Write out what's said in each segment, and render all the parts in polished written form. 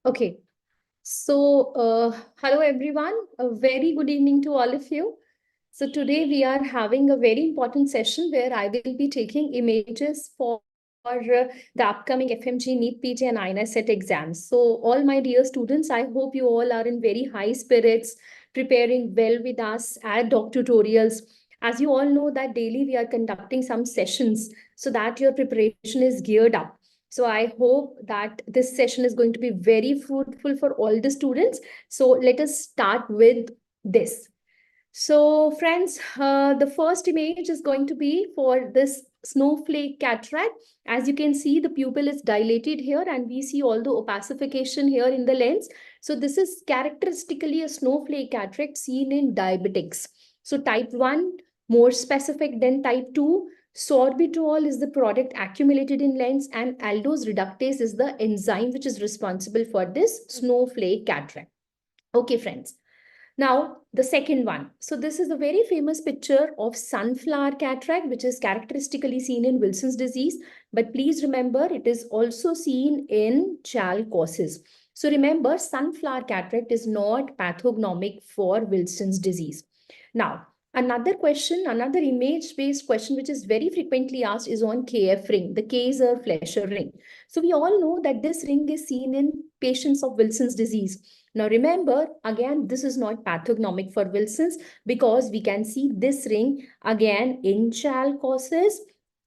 Okay, hello everyone. A very good evening to all of you. So today we are having a very important session where I will be taking images for the upcoming FMGE, NEETPG and INICET exams. So all my dear students, I hope you all are in very high spirits, preparing well with us at DocTutorials. As you all know that daily we are conducting some sessions so that your preparation is geared up. So I hope that this session is going to be very fruitful for all the students. So let us start with this. So friends, the first image is going to be for this snowflake cataract. As you can see, the pupil is dilated here and we see all the opacification here in the lens. So this is characteristically a snowflake cataract seen in diabetics. So type 1, more specific than type 2. Sorbitol is the product accumulated in lens and aldose reductase is the enzyme which is responsible for this snowflake cataract. Okay, friends. Now, the second one. So this is a very famous picture of sunflower cataract, which is characteristically seen in Wilson's disease. But please remember, it is also seen in chalcosis. So remember, sunflower cataract is not pathognomic for Wilson's disease. Now, another question, another image-based question, which is very frequently asked is on KF ring, the Kayser-Fleischer ring. So we all know that this ring is seen in patients of Wilson's disease. Now remember, again, this is not pathognomic for Wilson's because we can see this ring again in chalcosis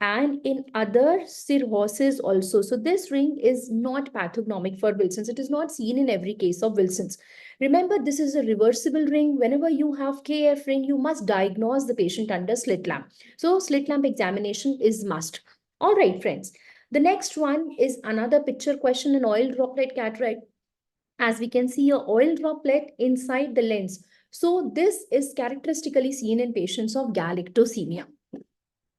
and in other cirrhosis also. So this ring is not pathognomic for Wilson's. It is not seen in every case of Wilson's. Remember, this is a reversible ring. Whenever you have KF ring, you must diagnose the patient under slit lamp. So slit lamp examination is must. All right, friends. The next one is another picture question in oil droplet cataract. As we can see, a oil droplet inside the lens. So this is characteristically seen in patients of galactosemia.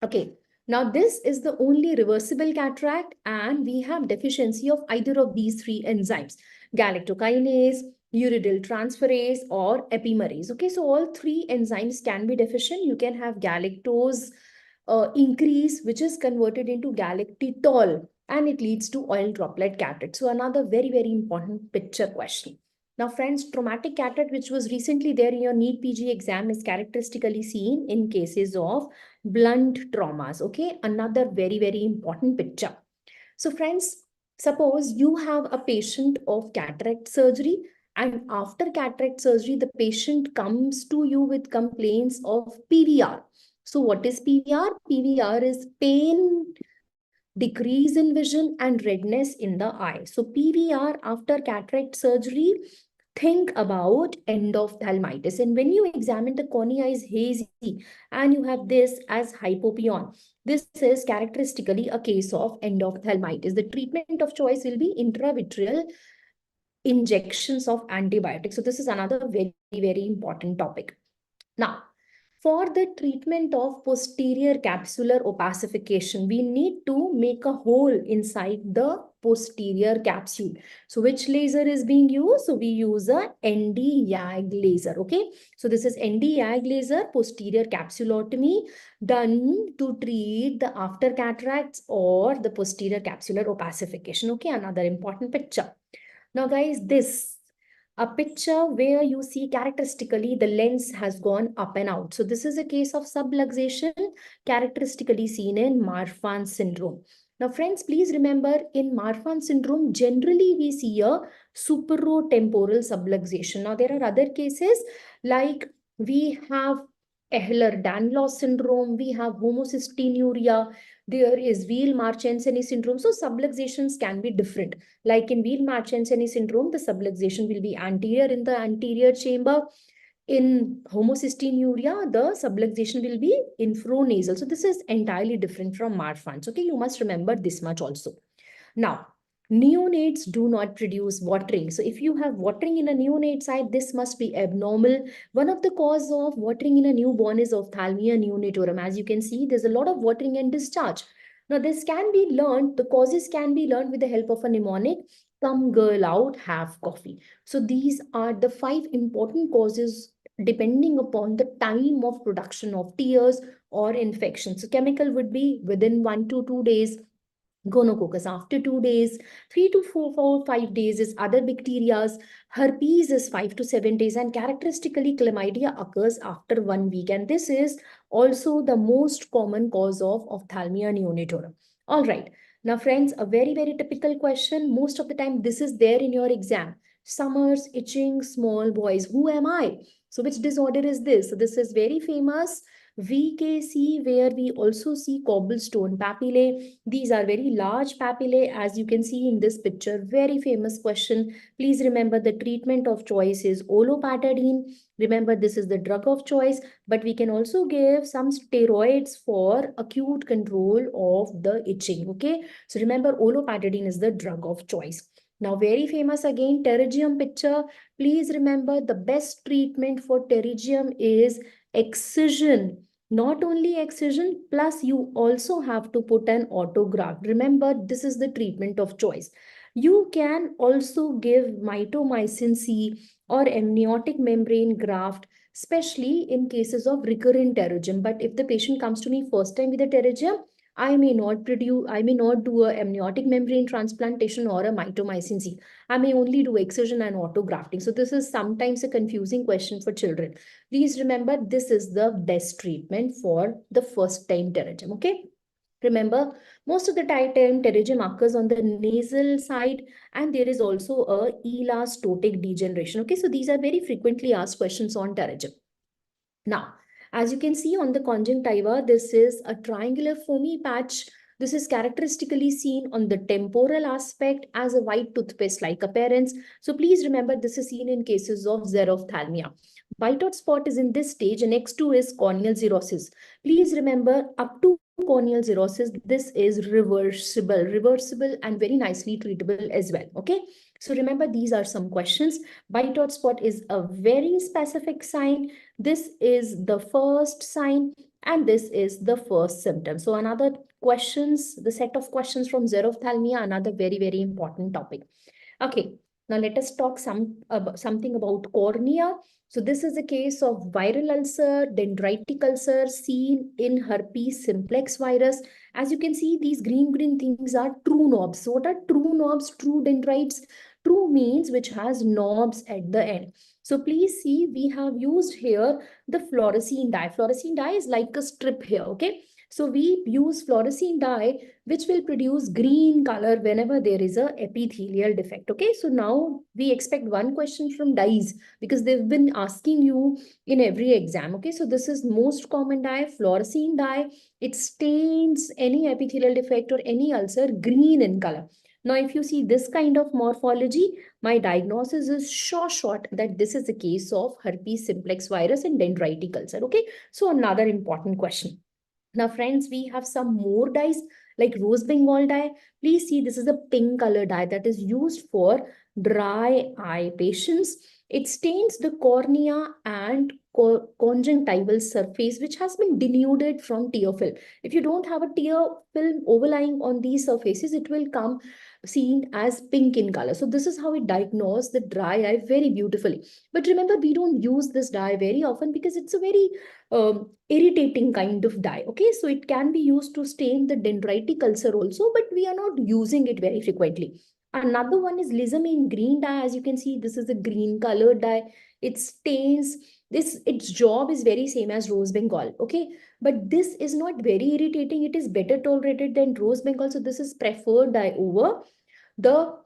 Okay, now this is the only reversible cataract and we have deficiency of either of these three enzymes, galactokinase, uridyl transferase or epimerase. Okay, so all three enzymes can be deficient. You can have galactose increase, which is converted into galactitol and it leads to oil droplet cataract. So another very, very important picture question. Now, friends, traumatic cataract, which was recently there in your NEETPG exam, is characteristically seen in cases of blunt traumas. Okay, another very, very important picture. So, friends, suppose you have a patient of cataract surgery, and after cataract surgery, the patient comes to you with complaints of PVR. So, what is PVR? PVR is pain, decrease in vision, and redness in the eye. So, PVR after cataract surgery, think about endophthalmitis. And when you examine the cornea is hazy and you have this as hypopyon, this is characteristically a case of endophthalmitis. The treatment of choice will be intravitreal injections of antibiotics. So this is another very, very important topic. Now, for the treatment of posterior capsular opacification, we need to make a hole inside the posterior capsule. So which laser is being used? So we use a ND-YAG laser, okay? So this is ND-YAG laser, posterior capsulotomy done to treat the after cataracts or the posterior capsular opacification, okay? Another important picture. Now guys, this a picture where you see characteristically the lens has gone up and out. So this is a case of subluxation characteristically seen in Marfan syndrome. Now friends, please remember in Marfan syndrome, generally we see a superotemporal subluxation. Now there are other cases like we have Ehlers-Danlos syndrome, we have homocystinuria, there is Weil-Marchesani syndrome. So subluxations can be different. Like in Weil-Marchesani syndrome, the subluxation will be anterior in the anterior chamber. In homocystinuria, the subluxation will be infranasal. So this is entirely different from Marfan's. Okay, you must remember this much also. Now, neonates do not produce watering. So if you have watering in a neonate side, this must be abnormal. One of the cause of watering in a newborn is ophthalmia neonatorum. As you can see, there's a lot of watering and discharge. Now, this can be learned, the causes can be learned with the help of a mnemonic, come girl out, have coffee. So these are the 5 important causes depending upon the time of production of tears or infection. So chemical would be within 1 to 2 days. Gonococcus after 2 days, 3 to 5 days is other bacteria, herpes is 5 to 7 days, and characteristically chlamydia occurs after 1 week. And this is also the most common cause of ophthalmia neonatorum. All right. Now, friends, a very, very typical question. Most of the time, this is there in your exam. Summers, itching, small boys. Who am I? So, which disorder is this? So, this is very famous VKC, where we also see cobblestone papillae. These are very large papillae, as you can see in this picture. Very famous question. Please remember the treatment of choice is olopatadine. Remember, this is the drug of choice, but we can also give some steroids for acute control of the itching. Okay, so remember, olopatadine is the drug of choice. Now, very famous again, pterygium picture. Please remember, the best treatment for pterygium is excision. Not only excision, plus you also have to put an autograft. Remember, this is the treatment of choice. You can also give mitomycin C or amniotic membrane graft, especially in cases of recurrent pterygium. But if the patient comes to me first time with a pterygium, I may not do a amniotic membrane transplantation or a mitomycin C. I may only do excision and autografting. So this is sometimes a confusing question for children. Please remember, this is the best treatment for the first time pterygium. Okay. Remember, most of the time pterygium occurs on the nasal side, and there is also a elastotic degeneration. Okay, so these are very frequently asked questions on pterygium. Now, as you can see on the conjunctiva, this is a triangular foamy patch. This is characteristically seen on the temporal aspect as a white toothpaste-like appearance. So please remember, this is seen in cases of xerophthalmia. White hot spot is in this stage, and next to is corneal cirrhosis. Please remember, up to corneal cirrhosis, this is reversible and very nicely treatable as well. Okay, so remember, these are some questions. White hot spot is a very specific sign. This is the first sign, and this is the first symptom. So another questions, the set of questions from xerophthalmia, another very, very important topic. Okay, now let us talk something about cornea. So this is a case of viral ulcer, dendritic ulcer seen in herpes simplex virus. As you can see, these green things are true knobs. So what are true knobs, true dendrites? True means which has knobs at the end. So please see, we have used here the fluorescein dye. Fluorescein dye is like a strip here, okay? So we use fluorescein dye, which will produce green color whenever there is a epithelial defect, okay? So now we expect one question from dyes, because they've been asking you in every exam, okay? So this is most common dye, fluorescein dye. It stains any epithelial defect or any ulcer green in color. Now, if you see this kind of morphology, my diagnosis is short that this is a case of herpes simplex virus and dendritic ulcer. Okay, so another important question. Now, friends, we have some more dyes like rose Bengal dye. Please see, this is a pink color dye that is used for dry eye patients. It stains the cornea and conjunctival surface, which has been denuded from tear film. If you don't have a tear film overlying on these surfaces, it will come seen as pink in color. So this is how we diagnose the dry eye very beautifully. But remember, we don't use this dye very often because it's a very irritating kind of dye. Okay, so it can be used to stain the dendritic ulcer also, but we are not using it very frequently. Another one is lissamine green dye. As you can see, this is a green colored dye. It stains this. Its job is very same as rose Bengal. Okay, but this is not very irritating. It is better tolerated than rose Bengal. So this is preferred dye over the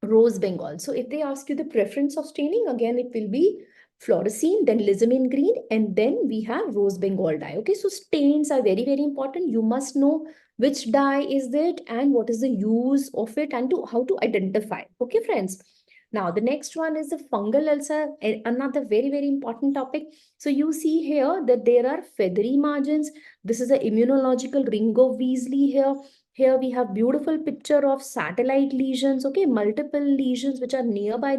rose Bengal. So if they ask you the preference of staining, again, it will be fluorescein, then lissamine green, and then we have rose Bengal dye. Okay, so stains are very, very important. You must know which dye is it and what is the use of it and how to identify. Okay, friends. Now, the next one is the fungal ulcer, another very, very important topic. So you see here that there are feathery margins. This is an immunological ring of Weasley here. Here we have beautiful picture of satellite lesions, okay, multiple lesions which are nearby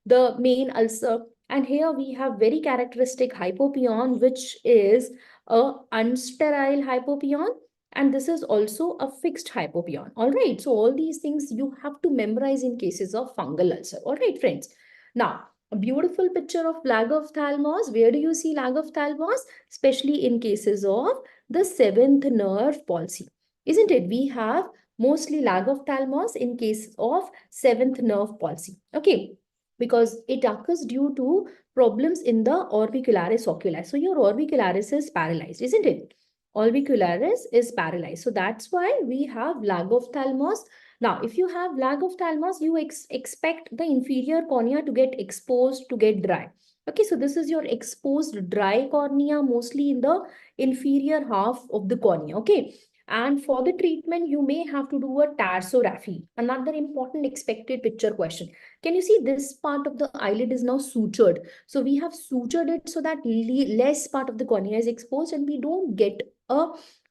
the main ulcer. And here we have very characteristic hypopion, which is a unsterile hypopion. And this is also a fixed hypopion. All right. So all these things you have to memorize in cases of fungal ulcer. All right, friends. Now, a beautiful picture of lag of thalamus. Where do you see lag of thalamus? Especially in cases of the seventh nerve palsy. Isn't it? We have mostly lag ophthalmos in case of seventh nerve palsy. Okay, because it occurs due to problems in the orbicularis oculi. So your orbicularis is paralyzed, isn't it? Orbicularis is paralyzed. So that's why we have lag ophthalmos. Now, if you have lag ophthalmos, you expect the inferior cornea to get exposed, to get dry. Okay, so this is your exposed dry cornea, mostly in the inferior half of the cornea. Okay, and for the treatment, you may have to do a tarsography. Another important expected picture question. Can you see this part of the eyelid is now sutured? So we have sutured it so that less part of the cornea is exposed and we don't get a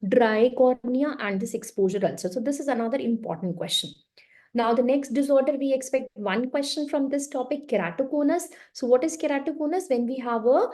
dry cornea and this exposure also. So this is another important question. Now, the next disorder, we expect one question from this topic, keratoconus. So what is keratoconus? When we have a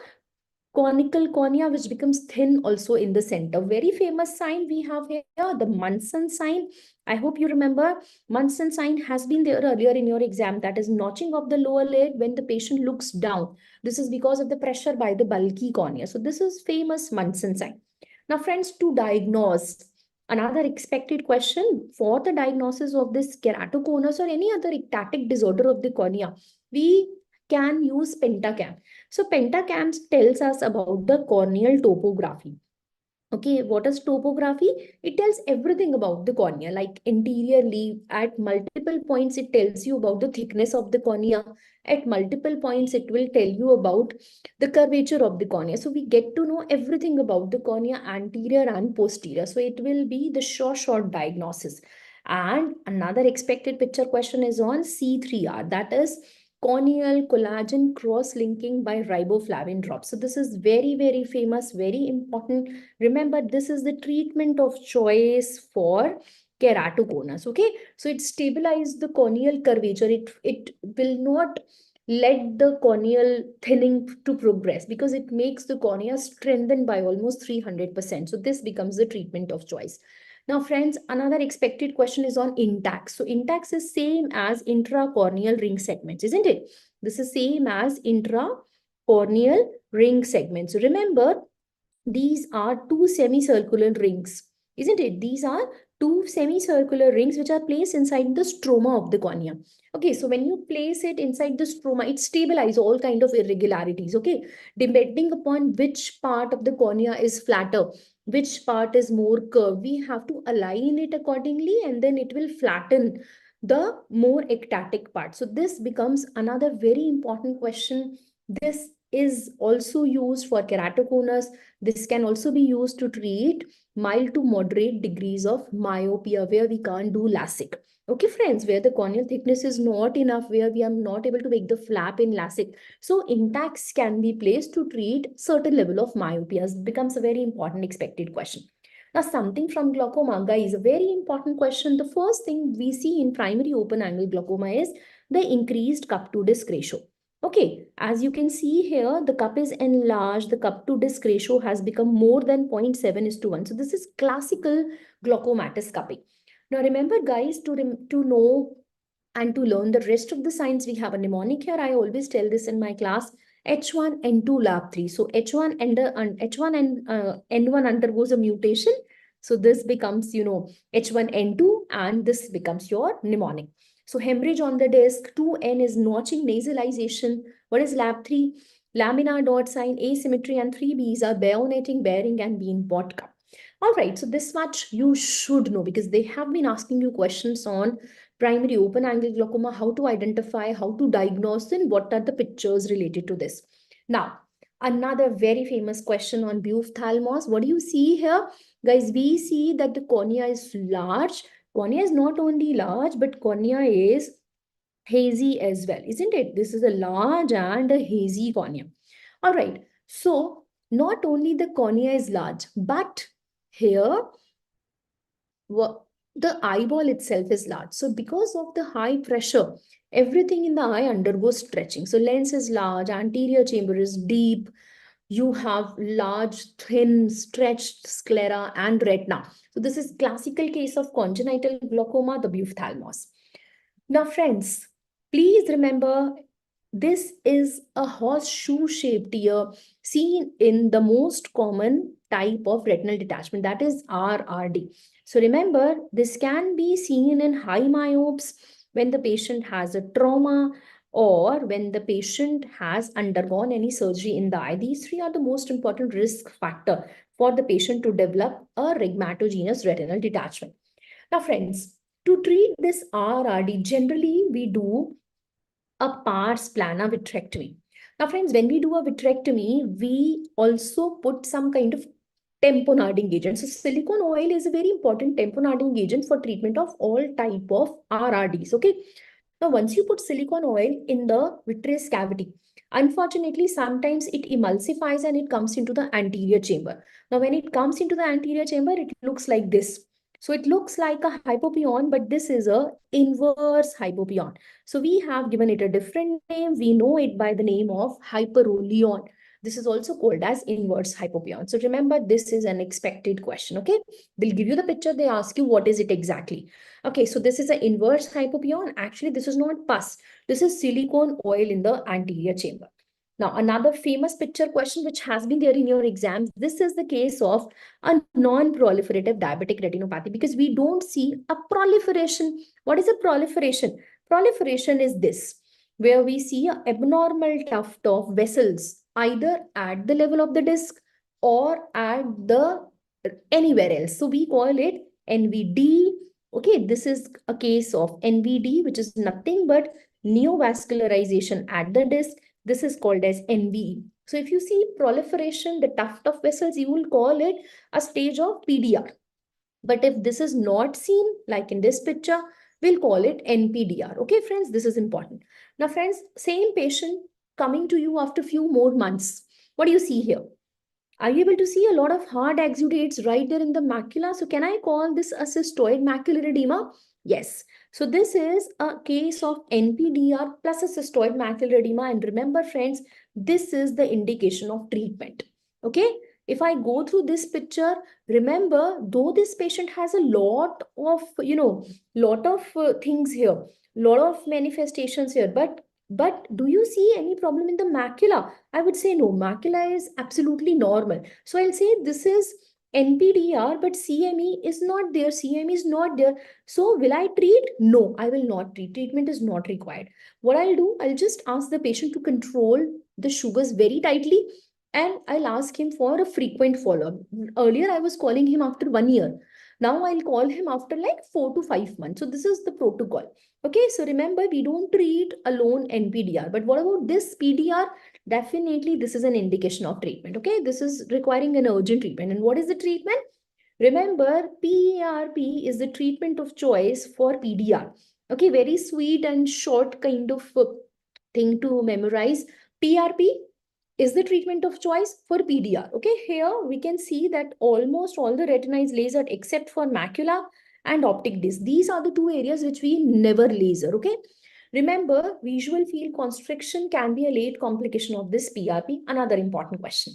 conical cornea which becomes thin also in the center. Very famous sign we have here, the Munson sign. I hope you remember. Munson sign has been there earlier in your exam. That is notching of the lower lid when the patient looks down. This is because of the pressure by the bulky cornea. So this is famous Munson sign. Now friends, to diagnose, another expected question for the diagnosis of this keratoconus or any other ectatic disorder of the cornea, we can use pentacam. So pentacam tells us about the corneal topography. Okay, what is topography? It tells everything about the cornea, like anterior leaf. At multiple points, it tells you about the thickness of the cornea. At multiple points, it will tell you about the curvature of the cornea. So we get to know everything about the cornea, anterior and posterior. So it will be the short diagnosis. And another expected picture question is on C3R. That is corneal collagen cross-linking by riboflavin drops. So this is very, very famous, very important. Remember, this is the treatment of choice for keratoconus. Okay, so it stabilizes the corneal curvature. It will not let the corneal thinning to progress because it makes the cornea strengthened by almost 300%. So this becomes the treatment of choice. Now, friends, another expected question is on intact. So intact is same as intracorneal ring segments, isn't it? This is same as intracorneal ring segments. Remember, these are two semicircular rings, isn't it? These are two semicircular rings which are placed inside the stroma of the cornea. Okay, so when you place it inside the stroma, it stabilizes all kind of irregularities. Okay, depending upon which part of the cornea is flatter, which part is more curved, we have to align it accordingly and then it will flatten the more ectatic part. So this becomes another very important question. This is also used for keratoconus. This can also be used to treat mild to moderate degrees of myopia where we can't do LASIK. Okay, friends, where the corneal thickness is not enough, where we are not able to make the flap in LASIK. So intacts can be placed to treat certain level of myopias. It becomes a very important expected question. Now, something from glaucoma, guys, a very important question. The first thing we see in primary open angle glaucoma is the increased cup to disc ratio. Okay, as you can see here, the cup is enlarged. The cup to disc ratio has become more than 0.7:1. So this is classical glaucomatous cupping. Now remember, guys, to know and to learn the rest of the signs, we have a mnemonic here. I always tell this in my class. H1, N2, Lab 3. So H1 and H1 and N1 undergoes a mutation. So this becomes, H1, N2, and this becomes your mnemonic. So hemorrhage on the disc, 2N is notching nasalization. What is Lab 3? Laminar dot sign, asymmetry, and 3Bs are bayoneting, bearing, and being bot cup. All right, so this much you should know because they have been asking you questions on primary open angle glaucoma, how to identify, how to diagnose, and what are the pictures related to this. Now, another very famous question on ophthalmos. What do you see here? Guys, we see that the cornea is large. Cornea is not only large, but cornea is hazy as well, isn't it? This is a large and a hazy cornea. All right, so not only the cornea is large, but here the eyeball itself is large. So because of the high pressure, everything in the eye undergoes stretching. So lens is large, anterior chamber is deep, you have large, thin, stretched sclera and retina. So this is classical case of congenital glaucoma, the ophthalmos. Now friends, please remember, this is a horseshoe-shaped tear seen in the most common type of retinal detachment, that is RRD. So remember, this can be seen in high myopes when the patient has a trauma or when the patient has undergone any surgery in the eye. These three are the most important risk factor for the patient to develop a rhegmatogenous retinal detachment. Now, friends, to treat this RRD, generally we do a pars plana vitrectomy. Now, friends, when we do a vitrectomy, we also put some kind of tamponading agent. So, silicone oil is a very important tamponading agent for treatment of all type of RRDs. Okay. Now, once you put silicone oil in the vitreous cavity, unfortunately, sometimes it emulsifies and it comes into the anterior chamber. Now, when it comes into the anterior chamber, it looks like this. So it looks like a hypopyon, but this is a inverse hypopyon. So we have given it a different name. We know it by the name of hyperoleon. This is also called as inverse hypopyon. So remember, this is an expected question, okay? They'll give you the picture. They ask you, what is it exactly? Okay, so this is an inverse hypopyon. Actually, this is not pus. This is silicone oil in the anterior chamber. Now, another famous picture question which has been there in your exams, this is the case of a non-proliferative diabetic retinopathy because we don't see a proliferation. What is a proliferation? Proliferation is this, where we see an abnormal tuft of vessels either at the level of the disc or at the anywhere else. So we call it NVD. Okay, this is a case of NVD, which is nothing but neovascularization at the disc. This is called as NVE. So if you see proliferation, the tuft of vessels, you will call it a stage of PDR. But if this is not seen, like in this picture, we'll call it NPDR. Okay, friends, this is important. Now, friends, same patient coming to you after few more months. What do you see here? Are you able to see a lot of hard exudates right there in the macula? So can I call this a cystoid macular edema? Yes. So this is a case of NPDR plus a cystoid macular edema. And remember, friends, this is the indication of treatment. Okay. If I go through this picture, remember, though this patient has a lot of, lot of things here, lot of manifestations here, but do you see any problem in the macula? I would say no, macula is absolutely normal. So I'll say this is NPDR, but CME is not there. CME is not there. So will I treat? No, I will not treat. Treatment is not required. What I'll do, I'll just ask the patient to control the sugars very tightly and I'll ask him for a frequent follow-up. Earlier, I was calling him after 1 year. Now I'll call him after like 4 to 5 months. So this is the protocol. Okay, so remember, we don't treat alone NPDR. But what about this PDR? Definitely, this is an indication of treatment. Okay, this is requiring an urgent treatment. And what is the treatment? Remember, PARP is the treatment of choice for PDR. Okay, very sweet and short kind of thing to memorize. PRP is the treatment of choice for PDR. Okay, here we can see that almost all the retina is lasered except for macula and optic disc. These are the two areas which we never laser. Okay, remember, visual field constriction can be a late complication of this PRP. Another important question.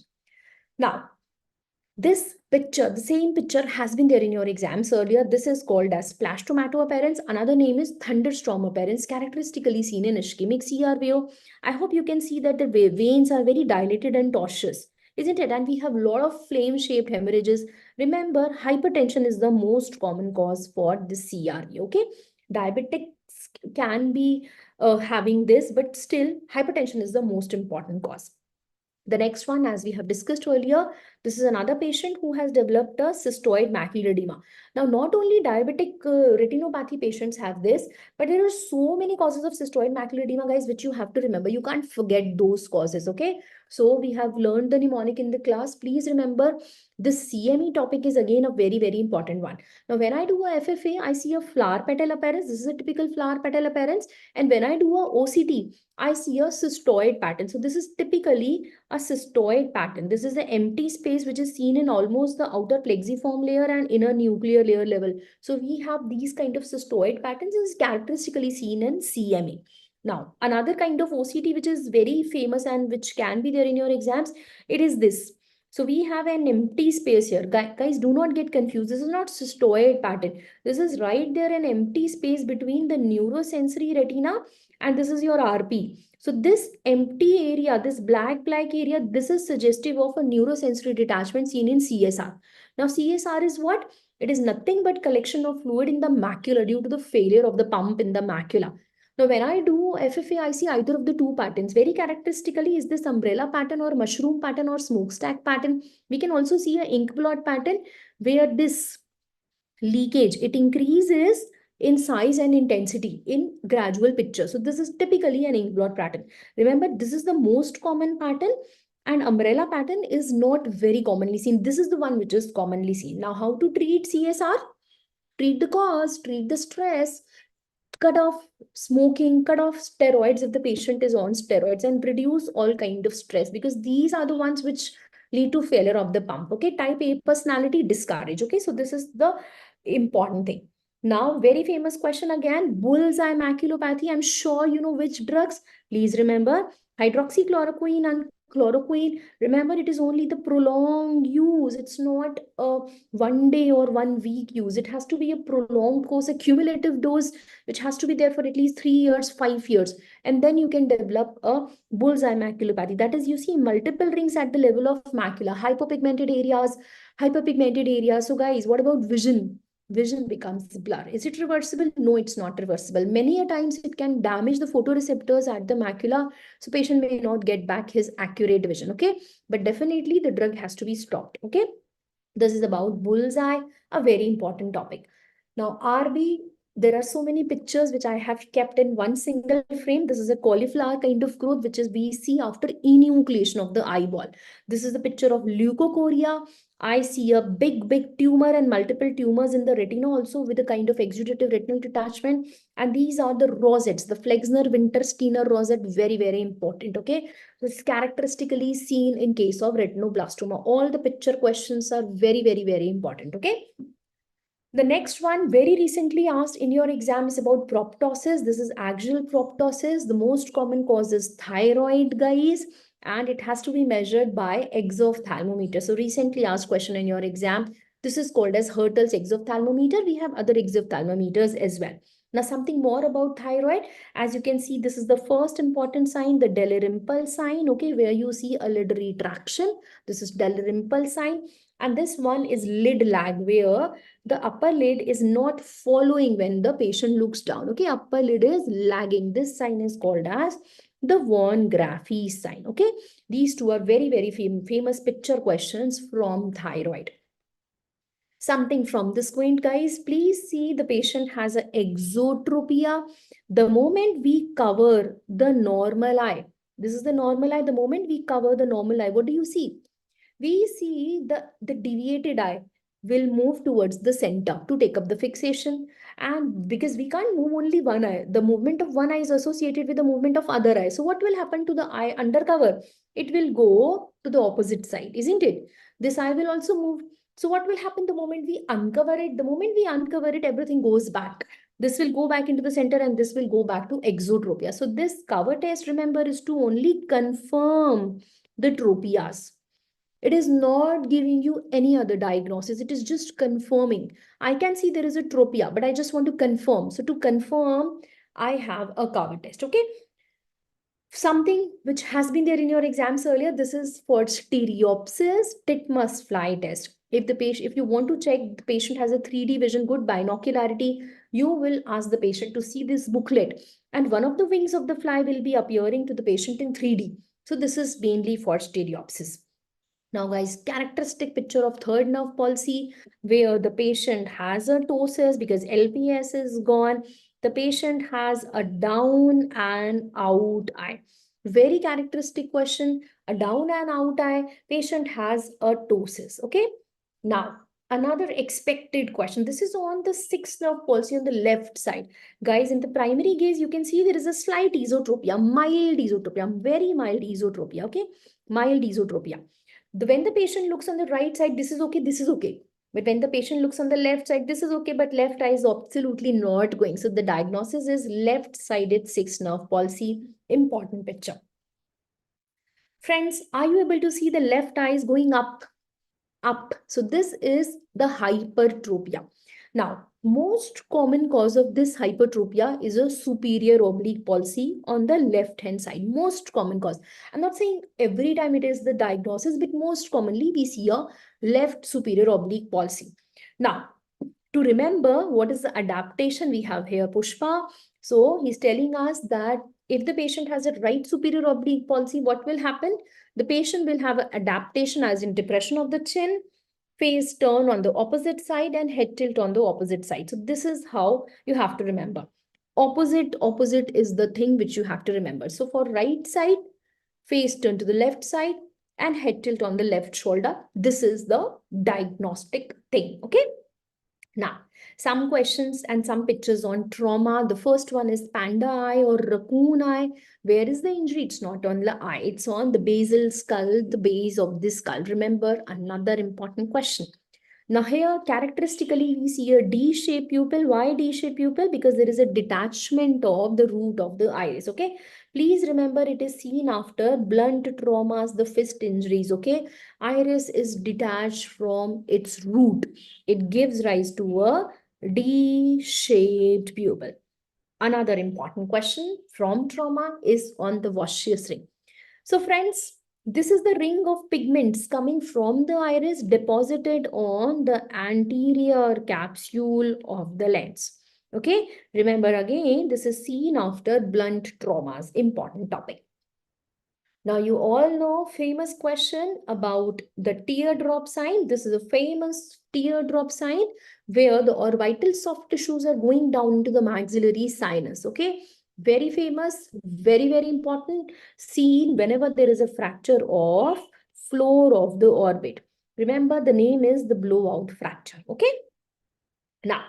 Now, this picture, the same picture has been there in your exams earlier. This is called as splash tomato appearance. Another name is thunderstorm appearance, characteristically seen in ischemic CRVO. I hope you can see that the veins are very dilated and tortuous, isn't it? And we have a lot of flame-shaped hemorrhages. Remember, hypertension is the most common cause for this CRV, okay? Diabetics can be having this, but still hypertension is the most important cause. The next one, as we have discussed earlier, this is another patient who has developed a cystoid macular edema. Now, not only diabetic retinopathy patients have this, but there are so many causes of cystoid macular edema, guys, which you have to remember. You can't forget those causes, okay? So we have learned the mnemonic in the class. Please remember, this CME topic is again a very, very important one. Now, when I do a FFA, I see a flower petal appearance. This is a typical flower petal appearance. And when I do a OCT, I see a cystoid pattern. So this is typically a cystoid pattern. This is the empty space which is seen in almost the outer plexiform layer and inner nuclear layer level. So we have these kind of cystoid patterns is characteristically seen in CME. Now, another kind of OCT which is very famous and which can be there in your exams, it is this. So we have an empty space here. Guys, do not get confused. This is not cystoid pattern. This is right there an empty space between the neurosensory retina and this is your RP. So this empty area, this black area, this is suggestive of a neurosensory detachment seen in CSR. Now CSR is what? It is nothing but collection of fluid in the macula due to the failure of the pump in the macula. Now, when I do FFA, I see either of the two patterns. Very characteristically, is this umbrella pattern or mushroom pattern or smokestack pattern. We can also see a ink blot pattern where this leakage, it increases in size and intensity in gradual picture. So this is typically an ink blot pattern. Remember, this is the most common pattern, and umbrella pattern is not very commonly seen. This is the one which is commonly seen. Now, how to treat CSR? Treat the cause, treat the stress, cut off smoking, cut off steroids if the patient is on steroids, and reduce all kind of stress, because these are the ones which lead to failure of the pump. Okay, type A personality, discourage. Okay, so this is the important thing. Now, very famous question again, bullseye maculopathy. I'm sure you know which drugs. Please remember hydroxychloroquine and chloroquine. Remember, it is only the prolonged use. It's not a 1 day or 1 week use. It has to be a prolonged course, a cumulative dose, which has to be there for at least 3 years, 5 years. And then you can develop a bullseye maculopathy. That is, you see multiple rings at the level of macula, hyperpigmented areas. So guys, what about vision? Vision becomes blur. Is it reversible? No, it's not reversible. Many a times it can damage the photoreceptors at the macula. So patient may not get back his accurate vision. Okay. But definitely the drug has to be stopped. Okay. This is about bullseye, a very important topic. Now, RB, there are so many pictures which I have kept in one single frame. This is a cauliflower kind of growth, which is we see after enucleation of the eyeball. This is the picture of leukocoria. I see a big tumor and multiple tumors in the retina also with a kind of exudative retinal detachment. And these are the rosettes, the Flexner-Winter-Steiner rosette, very important. Okay. This is characteristically seen in case of retinoblastoma. All the picture questions are very important. Okay. The next one, very recently asked in your exam, is about proptosis. This is axial proptosis. The most common cause is thyroid, guys, and it has to be measured by exophthalmometer. So recently asked question in your exam. This is called as Hertel's exophthalmometer. We have other exophthalmometers as well. Now, something more about thyroid. As you can see, this is the first important sign, the Dalrymple sign, okay, where you see a lid retraction. This is Dalrymple sign. And this one is lid lag, where the upper lid is not following when the patient looks down. Okay, upper lid is lagging. This sign is called as the Von Graffi sign. Okay, these two are very famous picture questions from thyroid. Something from the squint, guys. Please see the patient has an exotropia. The moment we cover the normal eye, this is the normal eye. The moment we cover the normal eye, what do you see? We see the deviated eye will move towards the center to take up the fixation. And because we can't move only one eye, the movement of one eye is associated with the movement of other eye. So what will happen to the eye undercover? It will go to the opposite side, isn't it? This eye will also move. So what will happen the moment we uncover it? The moment we uncover it, everything goes back. This will go back into the center and this will go back to exotropia. So this cover test, remember, is to only confirm the tropias. It is not giving you any other diagnosis. It is just confirming. I can see there is a tropia, but I just want to confirm. So to confirm, I have a cover test. Okay. Something which has been there in your exams earlier. This is for stereopsis titmus fly test. If you want to check the patient has a 3D vision, good binocularity, you will ask the patient to see this booklet. And one of the wings of the fly will be appearing to the patient in 3D. So this is mainly for stereopsis. Now, guys, characteristic picture of third nerve palsy, where the patient has a ptosis because LPS is gone. The patient has a down and out eye. Very characteristic question, a down and out eye, patient has a ptosis, okay? Now, another expected question. This is on the sixth nerve palsy on the left side. Guys, in the primary gaze, you can see there is a slight esotropia, mild esotropia, very mild esotropia, okay? Mild esotropia. When the patient looks on the right side, this is okay, this is okay. But when the patient looks on the left side, this is okay, but left eye is absolutely not going. So the diagnosis is left-sided sixth nerve palsy. Important picture. Friends, are you able to see the left eye is going up? Up. So this is the hypertropia. Now, most common cause of this hypertropia is a superior oblique palsy on the left-hand side. Most common cause. I'm not saying every time it is the diagnosis, but most commonly we see a left superior oblique palsy. Now, To remember what is the adaptation we have here, Pushpa. So he's telling us that if the patient has a right superior oblique palsy, what will happen? The patient will have an adaptation as in depression of the chin, face turn on the opposite side and head tilt on the opposite side. So this is how you have to remember. Opposite is the thing which you have to remember. So for right side, face turn to the left side and head tilt on the left shoulder. This is the diagnostic thing. Okay. Now, some questions and some pictures on trauma. The first one is panda eye or raccoon eye. Where is the injury? It's not on the eye. It's on the basal skull, the base of the skull. Remember, another important question. Now here, characteristically, we see a D-shaped pupil. Why D-shaped pupil? Because there is a detachment of the root of the iris, okay? Please remember it is seen after blunt traumas, the fist injuries, okay? Iris is detached from its root. It gives rise to a D-shaped pupil. Another important question from trauma is on the Vossius ring. So friends, this is the ring of pigments coming from the iris deposited on the anterior capsule of the lens. Okay, remember again, this is seen after blunt traumas, important topic. Now you all know famous question about the teardrop sign. This is a famous teardrop sign where the orbital soft tissues are going down into the maxillary sinus. Okay, very famous, very important, seen whenever there is a fracture of floor of the orbit. Remember the name is the blowout fracture. Okay. Now,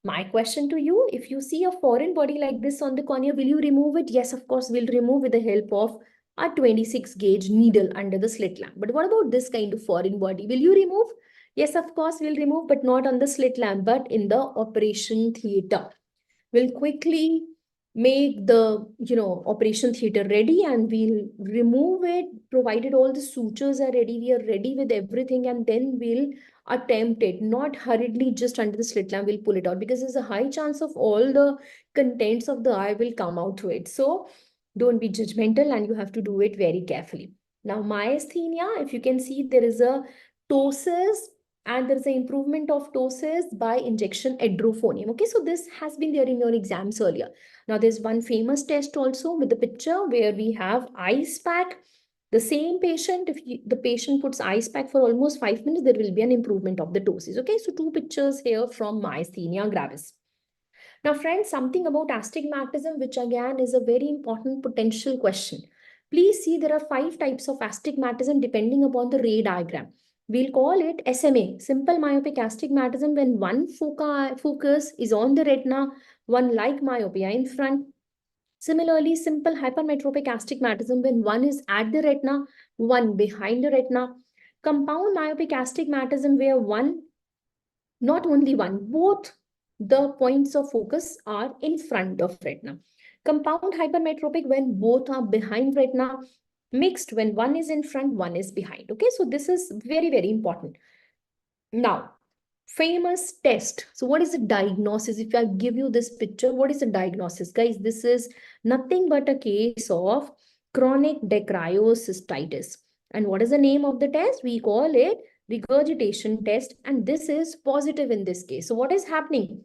my question to you, if you see a foreign body like this on the cornea, will you remove it? Yes, of course, we'll remove with the help of a 26 gauge needle under the slit lamp. But what about this kind of foreign body? Will you remove? Yes, of course, we'll remove, but not on the slit lamp, but in the operation theater. We'll quickly make the operation theater ready and we'll remove it provided all the sutures are ready. We are ready with everything and then we'll attempt it, not hurriedly just under the slit lamp we'll pull it out, because there's a high chance of all the contents of the eye will come out through it. So don't be judgmental and you have to do it very carefully. Now myasthenia, if you can see, there is a ptosis and there is an improvement of ptosis by injection edrophonium. Okay, so this has been there in your exams earlier. Now there's one famous test also with the picture where we have ice pack. The same patient, if the patient puts ice pack for almost 5 minutes, there will be an improvement of the ptosis. Okay, so two pictures here from myasthenia gravis. Now friends, something about astigmatism, which again is a very important potential question. Please see there are 5 types of astigmatism depending upon the ray diagram. We'll call it SMA, simple myopic astigmatism, when one focus is on the retina, one like myopia in front. Similarly, simple hypermetropic astigmatism, when one is at the retina, one behind the retina. Compound myopic astigmatism, where one, not only one, both the points of focus are in front of retina. Compound hypermetropic, when both are behind retina. Mixed, when one is in front, one is behind. Okay, so this is very important. Now, famous test. So what is the diagnosis? If I give you this picture, what is the diagnosis? Guys, this is nothing but a case of chronic dacryocystitis. And what is the name of the test? We call it regurgitation test. And this is positive in this case. So what is happening?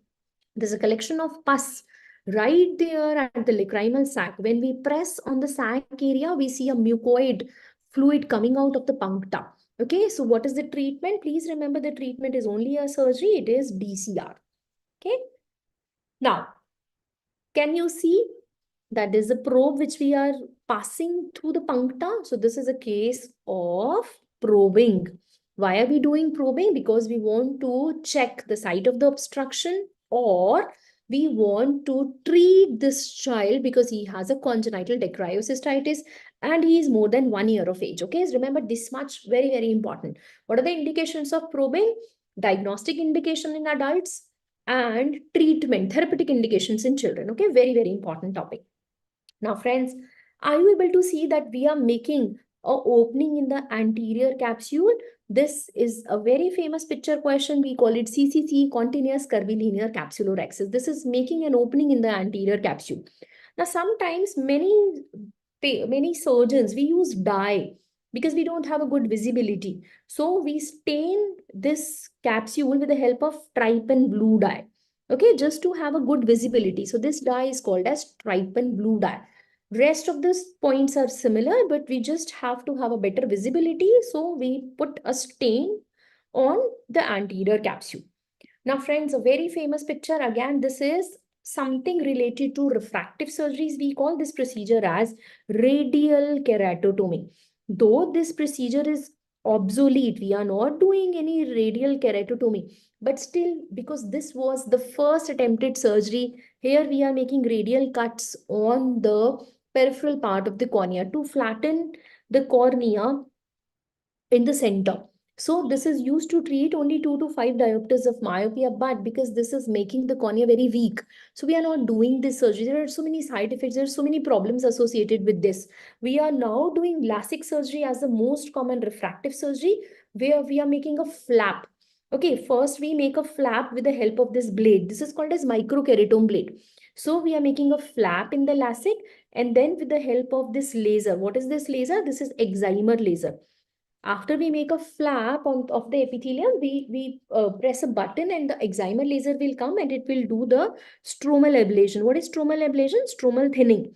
There's a collection of pus right there at the lacrimal sac. When we press on the sac area, we see a mucoid fluid coming out of the puncta. Okay, so what is the treatment? Please remember the treatment is only a surgery. It is DCR. Okay. Now, can you see that there's a probe which we are passing through the puncta? So this is a case of probing. Why are we doing probing? Because we want to check the site of the obstruction, or we want to treat this child because he has a congenital dacryocystitis and he is more than 1 year of age. Okay, so remember this much, very important. What are the indications of probing? Diagnostic indication in adults and treatment, therapeutic indications in children. Okay, very important topic. Now friends, are you able to see that we are making a opening in the anterior capsule? This is a very famous picture question. We call it CCC, continuous curvilinear capsulorhexis. This is making an opening in the anterior capsule. Now sometimes many surgeons, we use dye because we don't have a good visibility. So we stain this capsule with the help of trypan blue dye. Okay, just to have a good visibility. So this dye is called as trypan blue dye. Rest of these points are similar, but we just have to have a better visibility. So we put a stain on the anterior capsule. Now, friends, a very famous picture. Again, this is something related to refractive surgeries. We call this procedure as radial keratotomy. Though this procedure is obsolete, we are not doing any radial keratotomy. But still, because this was the first attempted surgery, here we are making radial cuts on the peripheral part of the cornea to flatten the cornea in the center. So this is used to treat only 2 to 5 diopters of myopia, but because this is making the cornea very weak, so we are not doing this surgery. There are so many side effects, there are so many problems associated with this. We are now doing LASIK surgery as the most common refractive surgery, where we are making a flap. Okay, first we make a flap with the help of this blade. This is called as microkeratome blade. So we are making a flap in the LASIK, and then with the help of this laser. What is this laser? This is excimer laser. After we make a flap of the epithelium, we press a button and the excimer laser will come and it will do the stromal ablation. What is stromal ablation? Stromal thinning.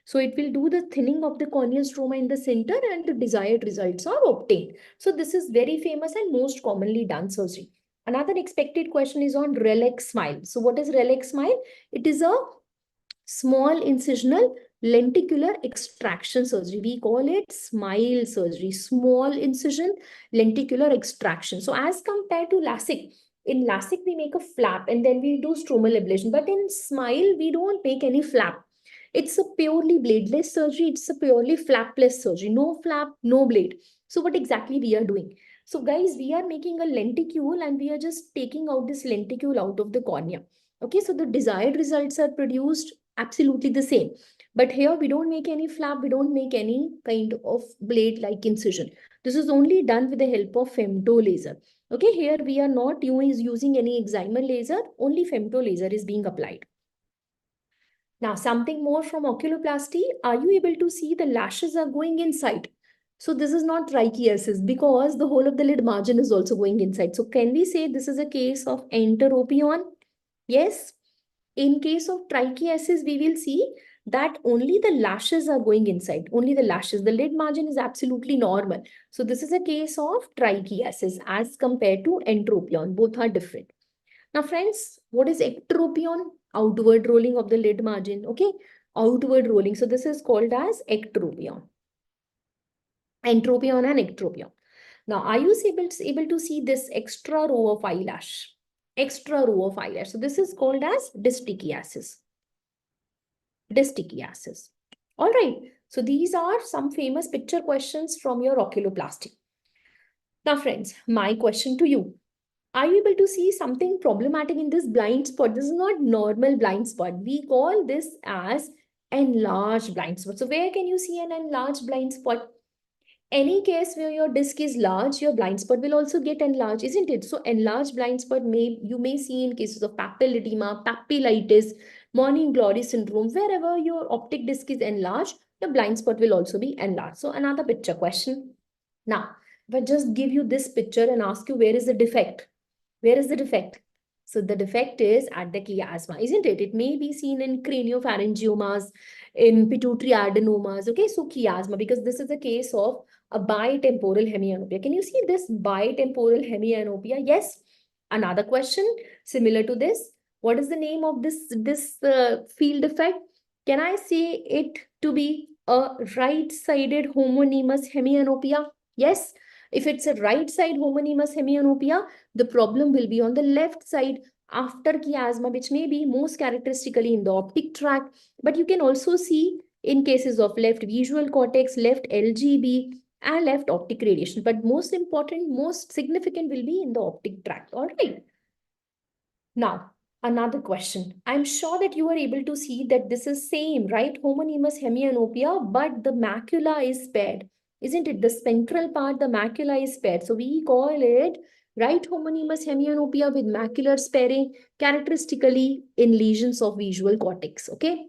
So it will do the thinning of the corneal stroma in the center and the desired results are obtained. So this is very famous and most commonly done surgery. Another expected question is on relic smile. So what is relic smile? It is a small incisional lenticular extraction surgery. We call it smile surgery, small incision lenticular extraction. So as compared to LASIK, in LASIK we make a flap and then we do stromal ablation, but in smile we don't make any flap. It's a purely bladeless surgery. It's a purely flapless surgery. No flap, no blade. So what exactly we are doing? So guys, we are making a lenticule and we are just taking out this lenticule out of the cornea. Okay, so the desired results are produced absolutely the same. But here we don't make any flap, we don't make any kind of blade-like incision. This is only done with the help of femto laser. Okay, here we are not using any excimer laser, only femto laser is being applied. Now, something more from oculoplasty. Are you able to see the lashes are going inside? So this is not trichiasis because the whole of the lid margin is also going inside. So can we say this is a case of enteropion? Yes. In case of trichiasis, we will see that only the lashes are going inside, only the lashes. The lid margin is absolutely normal. So this is a case of trichiasis as compared to entropion. Both are different. Now, friends, what is ectropion? Outward rolling of the lid margin. Okay, outward rolling. So this is called as ectropion. Entropion and ectropion. Now, are you able to see this extra row of eyelash? Extra row of eyelash. So this is called as distichiasis. Distichiasis. All right. So these are some famous picture questions from your oculoplasty. Now, friends, my question to you. Are you able to see something problematic in this blind spot? This is not normal blind spot. We call this as enlarged blind spot. So where can you see an enlarged blind spot? Any case where your disc is large, your blind spot will also get enlarged, isn't it? So enlarged blind spot you may see in cases of papilledema, papillitis, morning glory syndrome. Wherever your optic disc is enlarged, your blind spot will also be enlarged. So another picture question. Now, if I just give you this picture and ask you where is the defect? Where is the defect? So the defect is at the chiasma, isn't it? It may be seen in craniopharyngiomas, in pituitary adenomas. Okay, so chiasma, because this is a case of a bitemporal hemianopia. Can you see this bitemporal hemianopia? Yes. Another question similar to this. What is the name of this field effect? Can I say it to be a right-sided homonymous hemianopia? Yes. If it's a right-side homonymous hemianopia, the problem will be on the left side after chiasma, which may be most characteristically in the optic tract. But you can also see in cases of left visual cortex, left LGB, and left optic radiation. But most important, most significant will be in the optic tract. All right. Now, another question. I'm sure that you are able to see that this is same, right? Homonymous hemianopia, but the macula is spared. Isn't it? The spectral part, the macula is spared. So we call it right homonymous hemianopia with macular sparing, characteristically in lesions of visual cortex. Okay.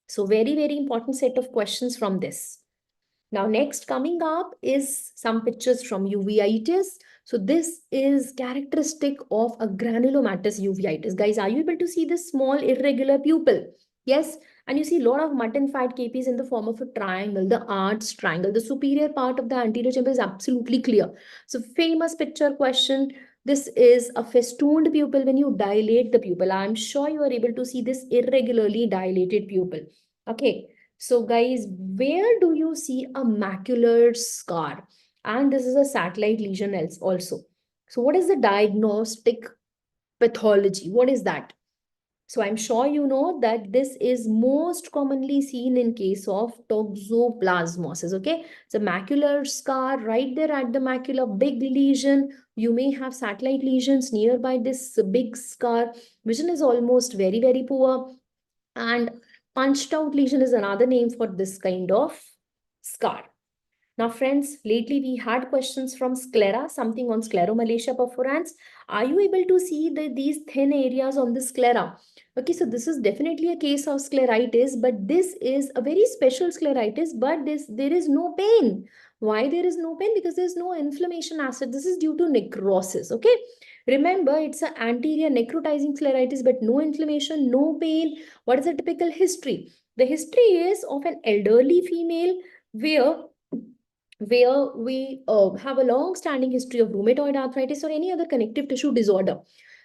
So very, very important set of questions from this. Now, next coming up is some pictures from uveitis. So this is characteristic of a granulomatous uveitis. Guys, are you able to see this small irregular pupil? Yes. And you see a lot of mutton-fat capes in the form of a triangle, the arch triangle. The superior part of the anterior chamber is absolutely clear. So famous picture question. This is a festooned pupil when you dilate the pupil. I'm sure you are able to see this irregularly dilated pupil. Okay. So guys, where do you see a macular scar? And this is a satellite lesion else also. So what is the diagnostic pathology? What is that? So I'm sure you know that this is most commonly seen in case of toxoplasmosis. Okay. So macular scar right there at the macula, big lesion. You may have satellite lesions nearby this big scar. Vision is almost very, very poor. And punched out lesion is another name for this kind of scar. Now, friends, lately we had questions from sclera, something on scleromalacia perforans. Are you able to see these thin areas on the sclera? Okay, so this is definitely a case of scleritis, but this is a very special scleritis, but there is no pain. Why there is no pain? Because there is no inflammation acid. This is due to necrosis, okay? Remember, it's an anterior necrotizing scleritis, but no inflammation, no pain. What is the typical history? The history is of an elderly female where we have a long-standing history of rheumatoid arthritis or any other connective tissue disorder.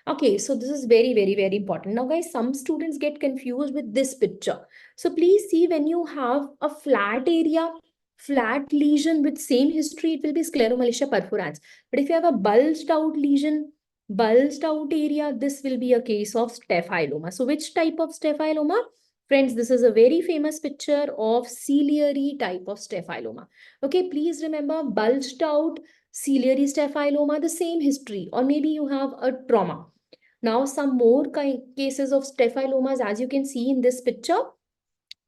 Okay, so this is very, very, very important. Now, guys, some students get confused with this picture. So please see, when you have a flat area, flat lesion with same history, it will be scleromalacia perforans. But if you have a bulged out lesion, bulged out area, this will be a case of staphyloma. So which type of staphyloma? Friends, this is a very famous picture of ciliary type of staphyloma. Okay, please remember bulged out ciliary staphyloma, the same history, or maybe you have a trauma. Now, some more cases of staphylomas, as you can see in this picture,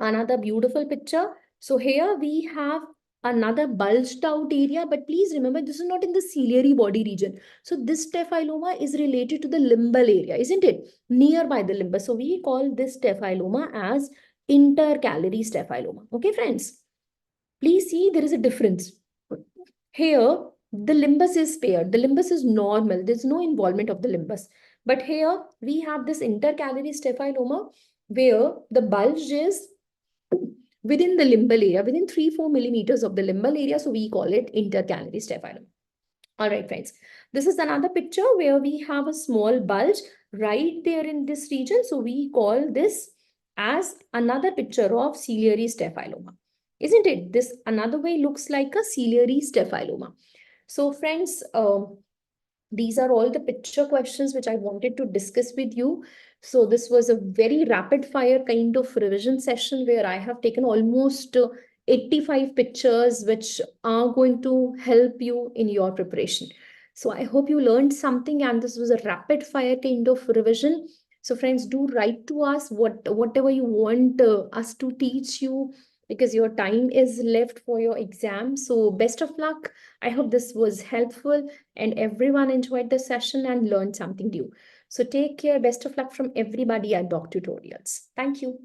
another beautiful picture. So here we have another bulged out area, but please remember this is not in the ciliary body region. So this staphyloma is related to the limbal area, isn't it? Nearby the limbus. So we call this staphyloma as intercalary staphyloma. Okay, friends. Please see there is a difference. Here, the limbus is spared. The limbus is normal. There's no involvement of the limbus. But here, we have this intercalary staphyloma where the bulge is within the limbal area, within 3-4 millimeters of the limbal area. So we call it intercalary staphyloma. All right, friends. This is another picture where we have a small bulge right there in this region. So we call this as another picture of ciliary staphyloma. Isn't it? This another way looks like a ciliary staphyloma. So friends, these are all the picture questions which I wanted to discuss with you. So this was a very rapid fire kind of revision session where I have taken almost 85 pictures which are going to help you in your preparation. So I hope you learned something, and this was a rapid fire kind of revision. So friends, do write to us whatever you want us to teach you, because your time is left for your exam. So best of luck. I hope this was helpful and everyone enjoyed the session and learned something new. So take care. Best of luck from everybody at DocTutorials. Thank you.